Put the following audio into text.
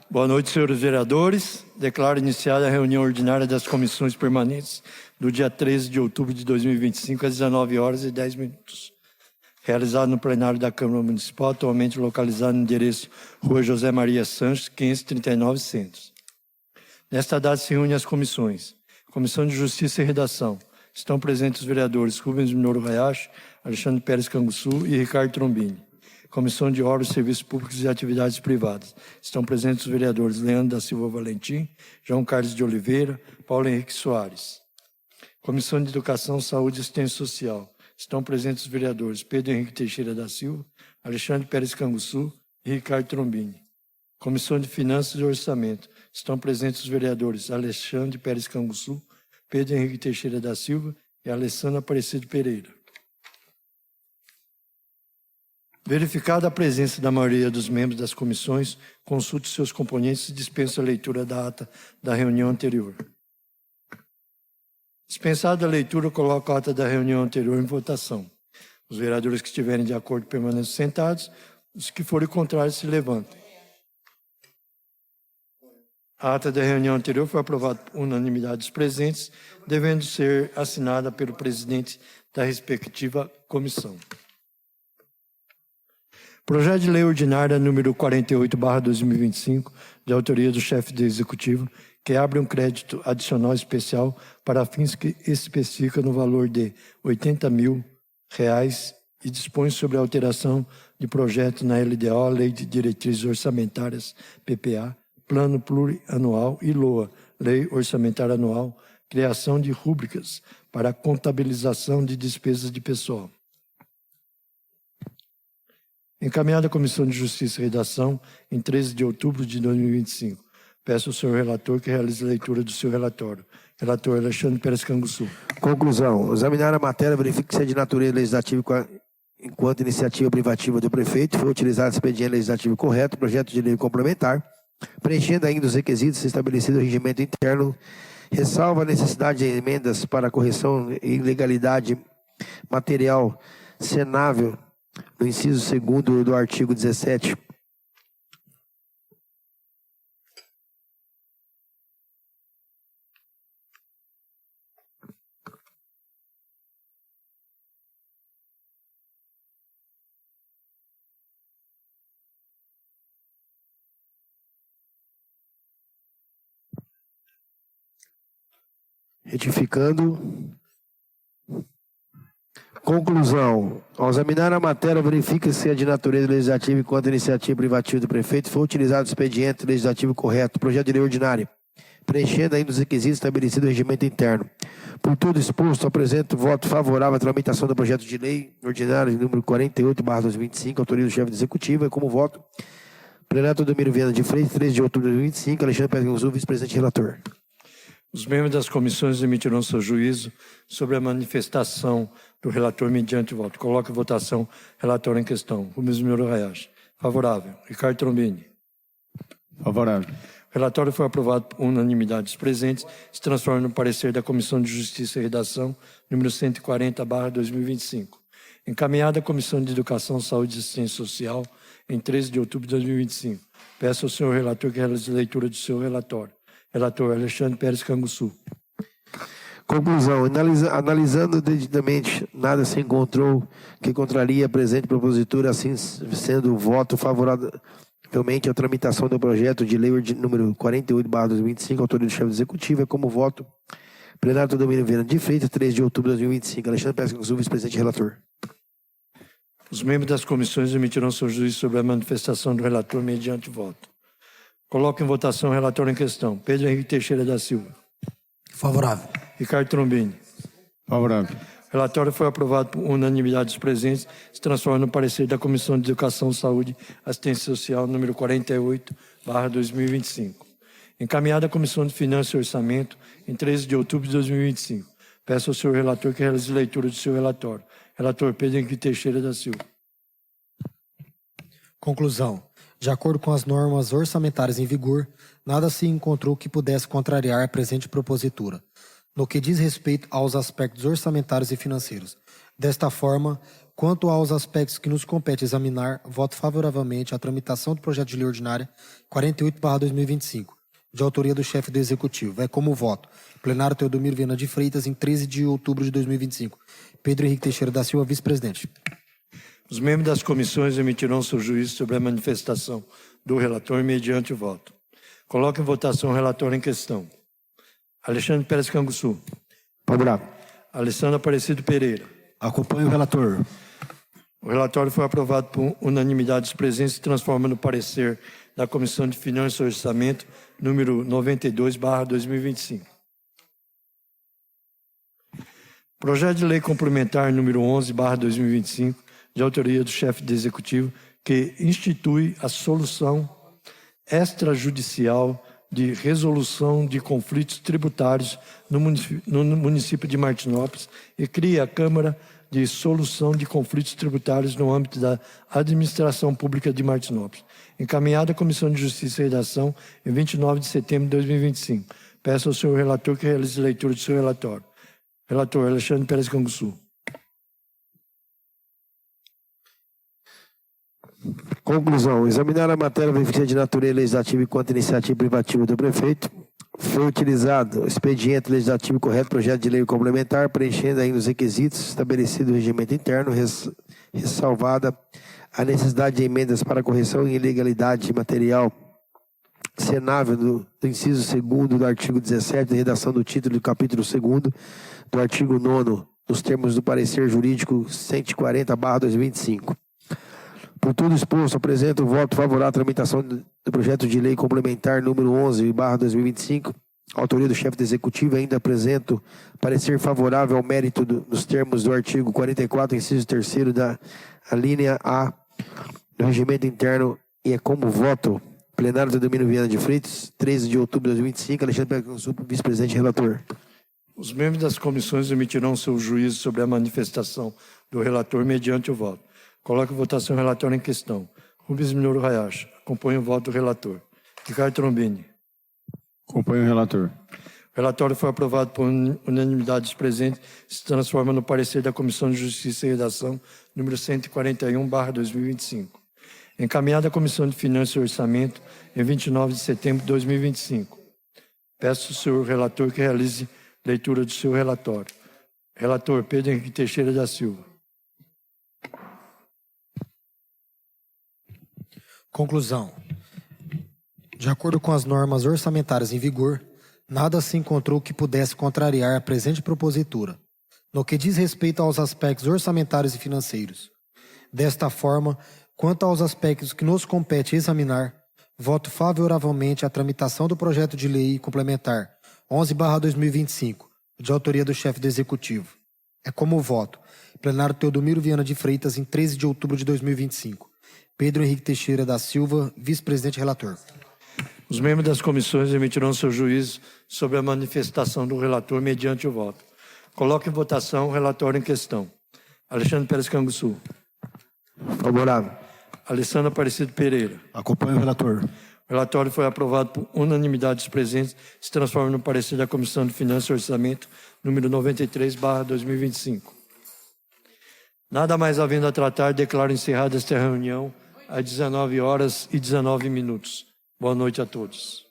Boa noite, senhores vereadores. Declaro iniciada a reunião ordinária das comissões permanentes do dia 13 de outubro de 2025, às 19h10, realizado no plenário da Câmara Municipal, atualmente localizado no endereço Rua José Maria Sanches, 539, Centros. Nesta data se reúnem as comissões. Comissão de Justiça e Redação. Estão presentes os vereadores Rubens Minoru Hayashi, Alexandre Pérez Canguçu e Ricardo Trombini. Comissão de Obras, Serviços Públicos e Atividades Privadas. Estão presentes os vereadores Leandro da Silva Valentim, João Carlos de Oliveira, Paulo Henrique Soares. Comissão de Educação, Saúde e Assistência Social. Estão presentes os vereadores Pedro Henrique Teixeira da Silva, Alexandre Pérez Canguçu e Ricardo Trombini. Comissão de Finanças e Orçamento. Estão presentes os vereadores Alexandre Pérez Canguçu, Pedro Henrique Teixeira da Silva e Alessandra Aparecido Pereira. Verificada a presença da maioria dos membros das comissões, consulte seus componentes e dispense a leitura da ata da reunião anterior. Dispensada a leitura, coloco a ata da reunião anterior em votação. Os vereadores que estiverem de acordo permaneçam sentados, os que forem contrários se levantem. A ata da reunião anterior foi aprovada por unanimidade dos presentes, devendo ser assinada pelo presidente da respectiva comissão. Projeto de Lei Ordinária número 48/2025, de autoria do chefe do Executivo, que abre um crédito adicional especial para fins que especifica no valor de R$ 80 mil e dispõe sobre a alteração de projeto na LDO, Lei de Diretrizes Orçamentárias, PPA, Plano Plurianual e LOA, Lei Orçamentária Anual, criação de rúbricas para a contabilização de despesas de pessoal. Encaminhada à Comissão de Justiça e Redação, em 13 de outubro de 2025. Peço ao senhor relator que realize a leitura do seu relatório. Relator Alexandre Pérez Canguçu. Conclusão. Examinar a matéria, verifique se é de natureza legislativa enquanto iniciativa privativa do prefeito, foi utilizado expediente legislativo correto, projeto de lei complementar, preenchendo ainda os requisitos estabelecidos no regimento interno, ressalva a necessidade de emendas para correção e ilegalidade material cenável no inciso 2º do artigo 17. Retificando. Conclusão. Ao examinar a matéria, verifica se é de natureza legislativa enquanto iniciativa privativa do prefeito foi utilizado o expediente legislativo correto, projeto de lei ordinário, preenchendo ainda os requisitos estabelecidos no regimento interno. Por tudo exposto, apresento voto favorável à tramitação do projeto de lei ordinário número 48/2025, autoria do chefe do Executivo, e como voto, plenário Domiro Viana de Freitas, 13 de outubro de 2025, Alexandre Pérez Canguçu, vice-presidente relator. Os membros das comissões emitirão seu juízo sobre a manifestação do relator mediante voto. Coloque em votação relator em questão. Rubens Minoru Hayashi. Favorável. Ricardo Trombini. Favorável. O relatório foi aprovado por unanimidade dos presentes, se transforma no parecer da Comissão de Justiça e Redação, número 140/2025. Encaminhada à Comissão de Educação, Saúde e Assistência Social, em 13 de outubro de 2025. Peço ao senhor relator que realize a leitura do seu relatório. Relator Alexandre Pérez Canguçu. Conclusão. Analisando devidamente, nada se encontrou que contraria a presente propositura, assim sendo o voto favoravelmente à tramitação do projeto de lei número 48/2025, autoria do chefe do Executivo, é como voto plenário do Domínio Viana de Freitas, 3 de outubro de 2025. Alexandre Pérez Canguçu, vice-presidente relator. Os membros das comissões emitirão seu juízo sobre a manifestação do relator mediante voto. Coloco em votação o relatório em questão. Pedro Henrique Teixeira da Silva. Favorável. Ricardo Trombini. Favorável. O relatório foi aprovado por unanimidade dos presentes, se transforma no parecer da Comissão de Educação, Saúde e Assistência Social, número 48/2025. Encaminhada à Comissão de Finanças e Orçamento, em 13 de outubro de 2025. Peço ao senhor relator que realize a leitura do seu relatório. Relator Pedro Henrique Teixeira da Silva. Conclusão. De acordo com as normas orçamentárias em vigor, nada se encontrou que pudesse contrariar a presente propositura, no que diz respeito aos aspectos orçamentários e financeiros. Desta forma, quanto aos aspectos que nos compete examinar, voto favoravelmente à tramitação do projeto de lei ordinária 48/2025, de autoria do chefe do Executivo. É como voto. Plenário Teodomiro Viana de Freitas, em 13 de outubro de 2025. Pedro Henrique Teixeira da Silva, vice-presidente. Os membros das comissões emitirão seu juízo sobre a manifestação do relator mediante o voto. Coloque em votação o relatório em questão. Alexandre Pérez Canguçu. Favorável. Alessandro Aparecido Pereira. Acompanho o relator. O relatório foi aprovado por unanimidade dos presentes e se transforma no parecer da Comissão de Finanças e Orçamento, número 92/2025. Projeto de lei complementar número 11/2025, de autoria do chefe do Executivo, que institui a solução extrajudicial de resolução de conflitos tributários no município de Martinópolis e cria a Câmara de Solução de Conflitos Tributários no âmbito da Administração Pública de Martinópolis. Encaminhada à Comissão de Justiça e Redação em 29 de setembro de 2025. Peço ao senhor relator que realize a leitura do seu relatório. Relator Alexandre Pérez Canguçu. Conclusão. Examinar a matéria verificada de natureza legislativa enquanto iniciativa privativa do prefeito. Foi utilizado o expediente legislativo correto, projeto de lei complementar, preenchendo ainda os requisitos estabelecidos no regimento interno, ressalvada a necessidade de emendas para correção e ilegalidade material cenável do inciso 2º do artigo 17, da redação do título do capítulo 2º do artigo 9º, nos termos do parecer jurídico 140/2025. Por tudo exposto, apresento o voto favorável à tramitação do projeto de lei complementar número 11/2025, autoria do chefe do Executivo. Ainda apresento parecer favorável ao mérito nos termos do artigo 44, inciso 3º da linha A do regimento interno, e é como voto. Plenário do Teodomiro Viana de Freitas, 13 de outubro de 2025, Alexandre Pérez Canguçu, vice-presidente e relator. Os membros das comissões emitirão seu juízo sobre a manifestação do relator mediante o voto. Coloque em votação o relatório em questão. Rubens Minoro Hayashi. Acompanhe o voto do relator. Ricardo Trombini. Acompanho o relator. O relatório foi aprovado por unanimidade dos presentes e se transforma no parecer da Comissão de Justiça e Redação, número 141/2025. Encaminhada à Comissão de Finanças e Orçamento em 29 de setembro de 2025. Peço ao senhor relator que realize leitura do seu relatório. Relator Pedro Henrique Teixeira da Silva. Conclusão. De acordo com as normas orçamentárias em vigor, nada se encontrou que pudesse contrariar a presente propositura, no que diz respeito aos aspectos orçamentários e financeiros. Desta forma, quanto aos aspectos que nos compete examinar, voto favoravelmente à tramitação do projeto de lei complementar 11/2025, de autoria do chefe do Executivo. É como voto. Plenário Teodomiro Viana de Freitas, em 13 de outubro de 2025. Pedro Henrique Teixeira da Silva, vice-presidente e relator. Os membros das comissões emitirão seu juízo sobre a manifestação do relator mediante o voto. Coloque em votação o relatório em questão. Alexandre Pérez Canguçu. Favorável. Alessandro Aparecido Pereira. Acompanho o relator. O relatório foi aprovado por unanimidade dos presentes e se transforma no parecer da Comissão de Finanças e Orçamento, número 93/2025. Nada mais havendo a tratar, declaro encerrada esta reunião às 19h19. Boa noite a todos.